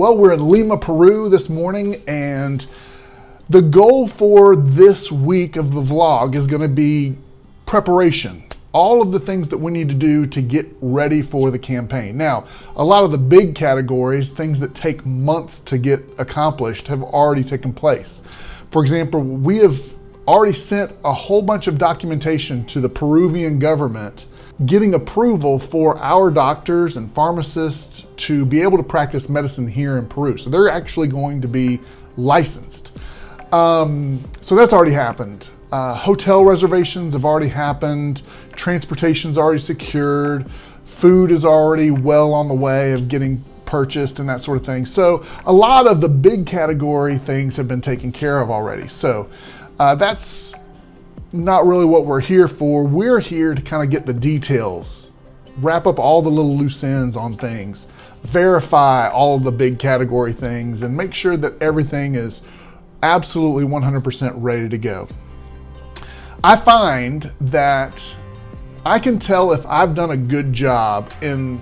Well, we're in Lima, Peru this morning, and the goal for this week of the vlog is going to be preparation. All of the things that we need to do to get ready for the campaign. Now, a lot of the big categories, things that take months to get accomplished, have already taken place. For example, we have already sent a whole bunch of documentation to the Peruvian government getting approval for our doctors and pharmacists to be able to practice medicine here in Peru. So they're actually going to be licensed. So that's already happened. Hotel reservations have already happened. Transportation's already secured. Food is already well on the way of getting purchased and that sort of thing. So a lot of the big category things have been taken care of already. So that's not really what we're here for. We're here to kind of get the details, wrap up all the little loose ends on things, verify all of the big category things, and make sure that everything is absolutely 100% ready to go. I find that I can tell if I've done a good job in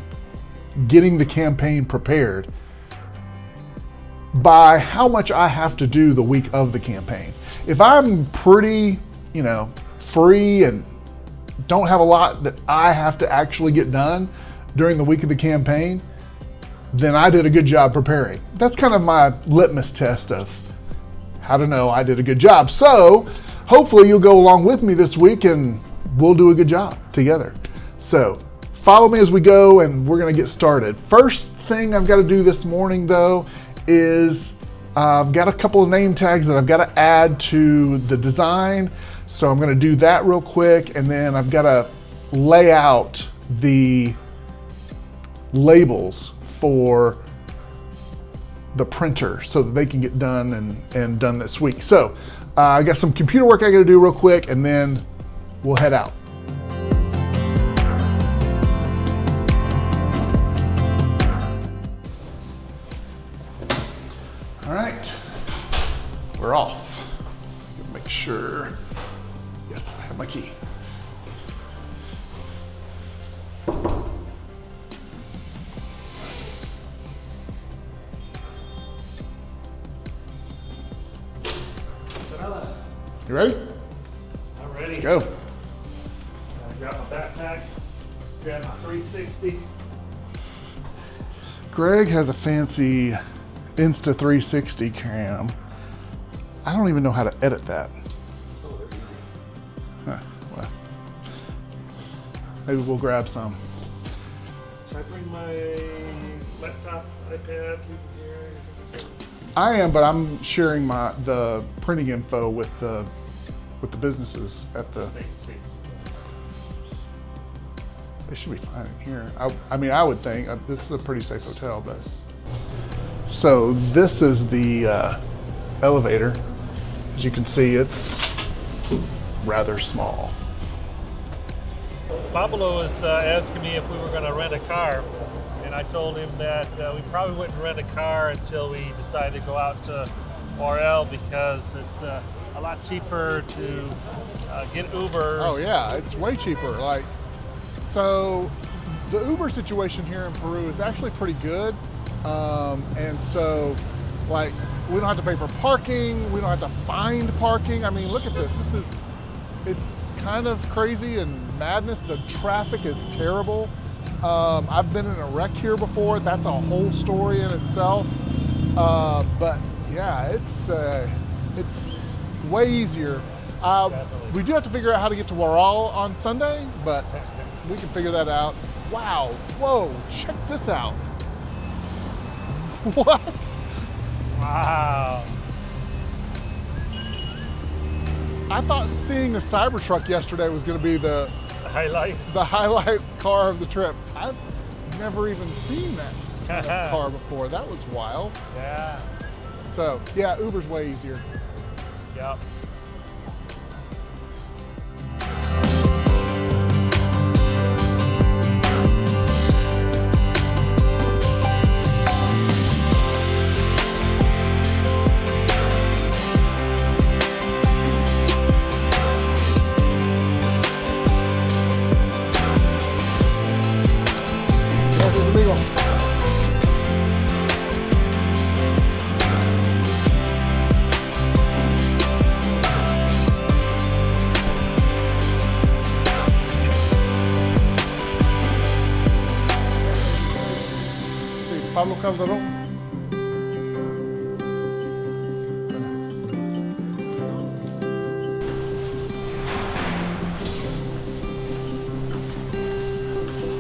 getting the campaign prepared by how much I have to do the week of the campaign. If I'm pretty, free and don't have a lot that I have to actually get done during the week of the campaign, then I did a good job preparing. That's kind of my litmus test of how to know I did a good job. So hopefully you'll go along with me this week and we'll do a good job together. So follow me as we go and we're gonna get started. First thing I've got to do this morning though is I've got a couple of name tags that I've got to add to the design. So I'm gonna do that real quick, and then I've got to lay out the labels for the printer so that they can get done and done this week. So I got some computer work I gotta do real quick, and then we'll head out. All right, we're off. Make sure. Yes, I have my key. You ready? I'm ready. Let's go. I got my backpack, grab my 360. Greg has a fancy Insta 360 cam. I don't even know how to edit that. Oh, they're easy. Huh, well, maybe we'll grab some. Should I bring my laptop, iPad, here? I am, but I'm sharing the printing info with the businesses at the. They should be fine in here. I mean, I would think this is a pretty safe hotel, but. So this is the elevator. As you can see, it's rather small. Pablo was asking me if we were going to rent a car, and I told him that we probably wouldn't rent a car until we decided to go out to RL because it's a lot cheaper to get Ubers. Oh yeah, it's way cheaper. So the Uber situation here in Peru is actually pretty good. And so we don't have to pay for parking. We don't have to find parking. I mean, look at this. It's kind of crazy and madness. The traffic is terrible. I've been in a wreck here before. That's a whole story in itself. But yeah, it's way easier. We do have to figure out how to get to Waral on Sunday, but we can figure that out. Wow, whoa, check this out. What? Wow. I thought seeing the Cybertruck yesterday was going to be the highlight car of the trip. I've never even seen that car before. That was wild. Yeah. So yeah, Uber's way easier. Yep. Pablo Calderón.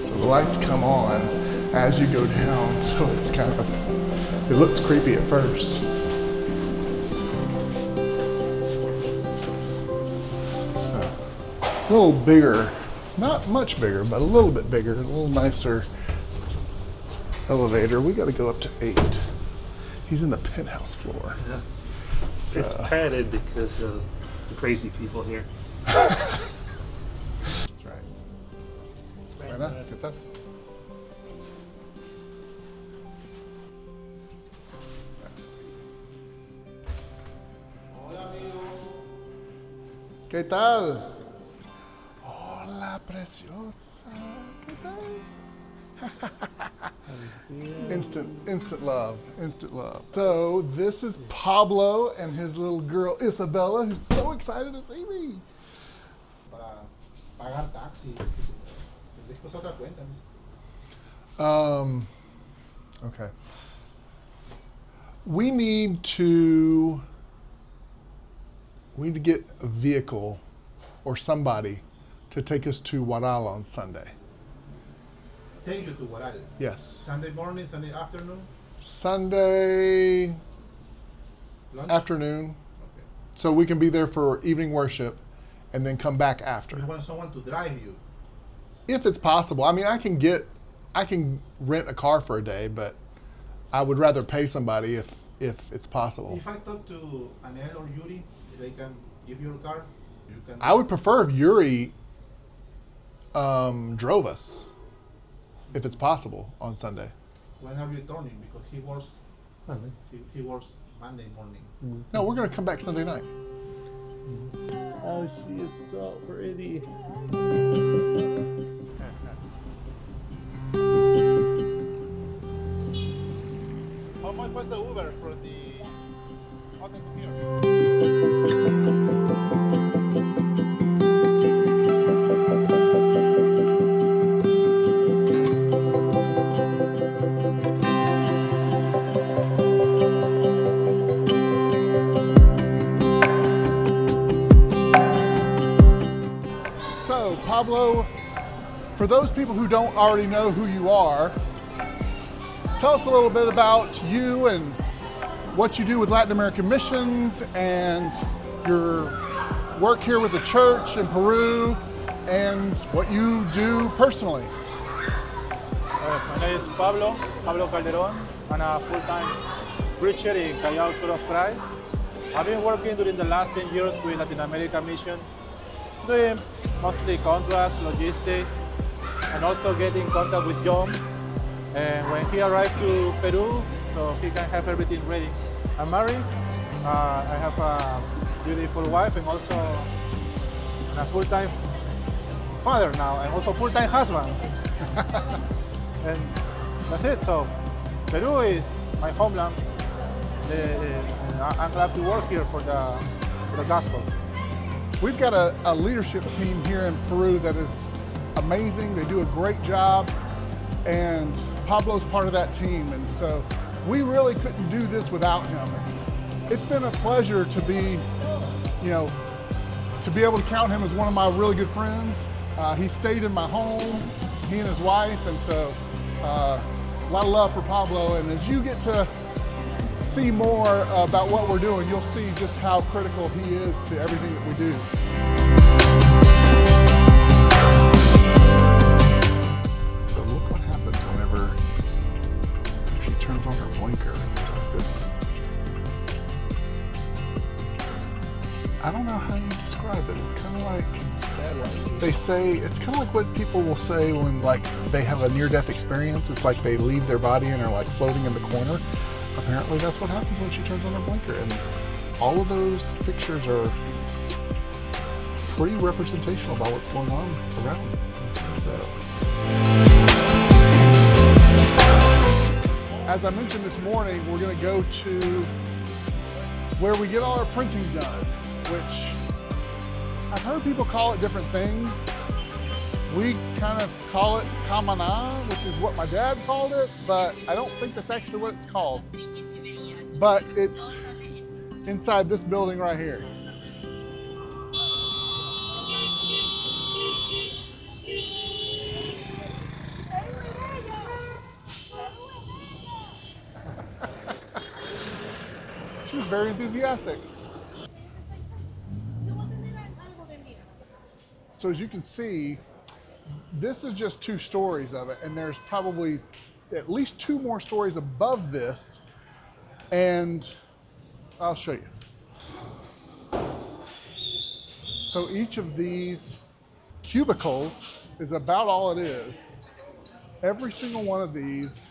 So the lights come on as you go down, so it's kind of, it looks creepy at first. So, a little bigger, not much bigger, but a little bit bigger, a little nicer elevator. We got to go up to 8. He's in the penthouse floor. Yeah. So. It's padded because of the crazy people here. That's right. Buena, ¿qué tal? ¿Qué tal? Hola, preciosa. ¿Qué tal? Instant love, instant love. So this is Pablo and his little girl Isabella, who's so excited to see me. Para pagar taxis. Después otra cuenta. Okay. We need to get a vehicle or somebody to take us to Waral on Sunday. Take you to Waral. Yes. Sunday morning, Sunday afternoon. Sunday Lunch? afternoon, Okay. so we can be there for evening worship and then come back after. You want someone to drive you. If it's possible. I mean, I can rent a car for a day, but I would rather pay somebody if it's possible. If I talk to Anel or Yuri, they can give you a car. You can. I would prefer if Yuri drove us, if it's possible, on Sunday. When are you returning? Because he works. Sunday. He works Monday morning. No, we're going to come back Sunday night. Oh, she is so pretty. How much was the Uber from the hotel to here? So, Pablo, for those people who don't already know who you are, tell us a little bit about you and what you do with Latin American Missions and your work here with the church in Peru and what you do personally. My name is Pablo Calderón. I'm a full-time preacher in Callao Church of Christ. I've been working during the last 10 years with Latin American Mission, doing mostly contracts, logistics, and also getting in contact with John. And when he arrived to Peru, so he can have everything ready. I'm married. I have a beautiful wife and also a full-time father now, and also full-time husband. And that's it. So Peru is my homeland. And I'm glad to work here for the gospel. We've got a leadership team here in Peru that is amazing. They do a great job, and Pablo's part of that team, and so we really couldn't do this without him. It's been a pleasure to be, to be able to count him as one of my really good friends. He stayed in my home, he and his wife, and so a lot of love for Pablo. And as you get to see more about what we're doing, you'll see just how critical he is to everything that we do. So look what happens whenever she turns on her blinker. There's like this, I don't know how you describe it. It's kind of like, they say, it's kind of like what people will say when like they have a near-death experience. It's like they leave their body and are like floating in the corner. Apparently that's what happens when she turns on her blinker, and all of those pictures are pretty representational about what's going on around. So, as I mentioned this morning, we're going to go to where we get all our printing done, which I've heard people call it different things. We kind of call it TMINAL, which is what my dad called it, but I don't think that's actually what it's called. But it's inside this building right here. She was very enthusiastic. So as you can see, this is just 2 stories of it, and there's probably at least 2 more stories above this, and I'll show you. So each of these cubicles is about all it is. Every single one of these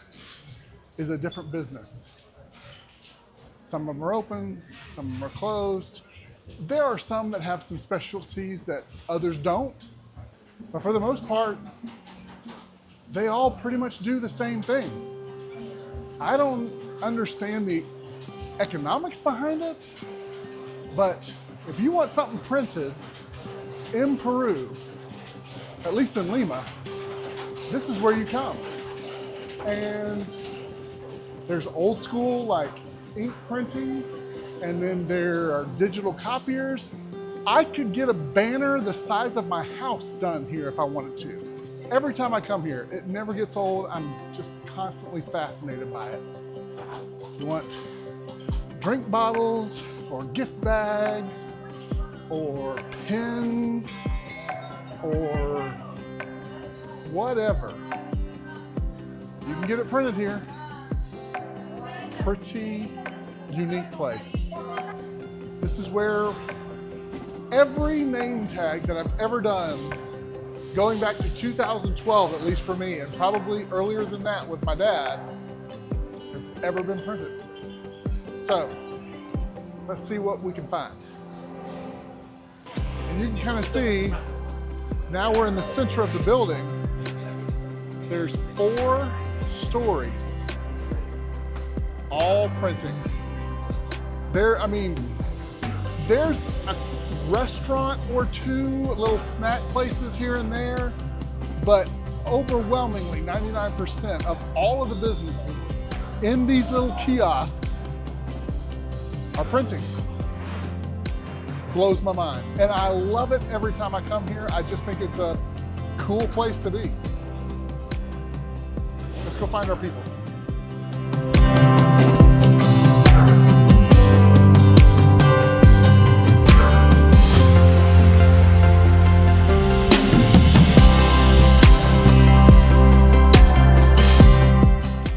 is a different business. Some of them are open, some of them are closed. There are some that have some specialties that others don't, but for the most part, they all pretty much do the same thing. I don't understand the economics behind it, but if you want something printed in Peru, at least in Lima, this is where you come. And there's old school like ink printing, and then there are digital copiers. I could get a banner the size of my house done here if I wanted to. Every time I come here, it never gets old. I'm just constantly fascinated by it. You want drink bottles or gift bags or pens or whatever, you can get it printed here. It's a pretty unique place. This is where every name tag that I've ever done, going back to 2012, at least for me, and probably earlier than that with my dad, has ever been printed. So let's see what we can find. And you can kind of see, now we're in the center of the building. There's 4 stories, all printing. There's a restaurant or 2, little snack places here and there, but overwhelmingly 99% of all of the businesses in these little kiosks are printing. Blows my mind. And I love it every time I come here. I just think it's a cool place to be. Let's go find our people.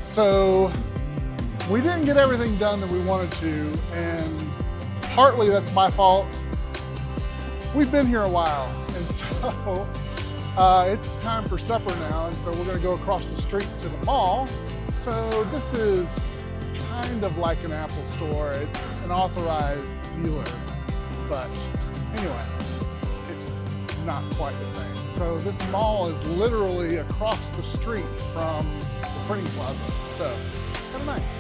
So we didn't get everything done that we wanted to, and partly that's my fault. We've been here a while, and so it's time for supper now, and so we're gonna go across the street to the mall. So this is kind of like an Apple store. It's an authorized dealer, but anyway, it's not quite the same. So this mall is literally across the street from the printing plaza, so kind of nice.